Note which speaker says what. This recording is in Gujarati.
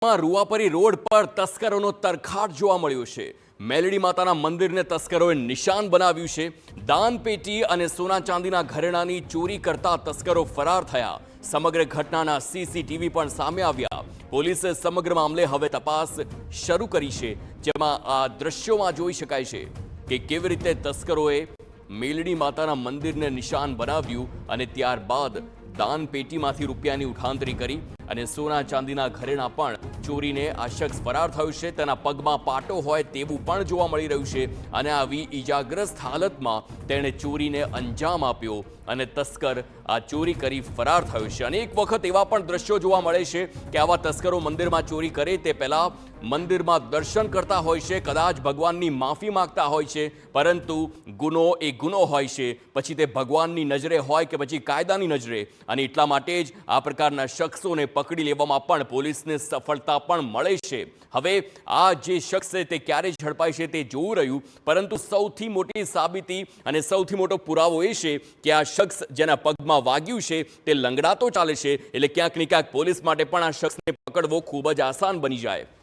Speaker 1: રૂવાપરી રોડ પર તસ્કરોનો તરખાટ જોવા મળ્યો છે। મેલડી માતાના મંદિરને તસ્કરોએ નિશાન બનાવ્યું છે। દાનપેટી અને સોના ચાંદીના ઘરેણાની ચોરી કરતા તસ્કરો ફરાર થયા। સમગ્ર ઘટનાના સીસીટીવી પણ સામે આવ્યા। પોલીસે સમગ્ર મામલે હવે તપાસ શરૂ કરી છે, જેમાં આ દ્રશ્યોમાં જોઈ શકાય છે કે કેવી રીતે તસ્કરોએ મેલડી માતાના મંદિરને નિશાન બનાવ્યું અને ત્યારબાદ દાનપેટીમાંથી રૂપિયાની ઉઠાંતરી કરી અને સોના ચાંદીના ઘરેણા પણ ચોરીને આ શખ્સ ફરાર થયો છે। તેના પગમાં પાટો હોય તેવું પણ જોવા મળી રહ્યું છે અને આવી ઈજાગ્રસ્ત હાલતમાં તેણે ચોરીને અંજામ આપ્યો અને તસ્કર આ ચોરી કરી ફરાર થયો છે। અનેક વખત એવા પણ દ્રશ્યો જોવા મળે છે કે આવા તસ્કરો મંદિરમાં ચોરી કરે તે પહેલા મંદિરમાં દર્શન કરતા હોય છે, કદાચ ભગવાનની માફી માંગતા હોય છે, પરંતુ ગુનો એ ગુનો હોય છે, પછી તે ભગવાનની નજરે હોય કે પછી કાયદાની નજરે, અને એટલા માટે જ આ પ્રકારના શખ્સોને પકડી લેવામાં પણ પોલીસને સફળતા પણ મળે છે। હવે આ જે શખ્સ છે તે ક્યારે ઝડપાય છે તે જોવું રહ્યું, પરંતુ સૌથી મોટી સાબિતી અને સૌથી મોટો પુરાવો એ છે કે આ શખ્સ જેના પગમાં વાગ્યું છે તે લંગડાતો ચાલે છે, એટલે ક્યાંક ને ક્યાંક પોલીસ માટે પણ આ શખ્સને પકડવો ખૂબ જ આસાન બની જાય।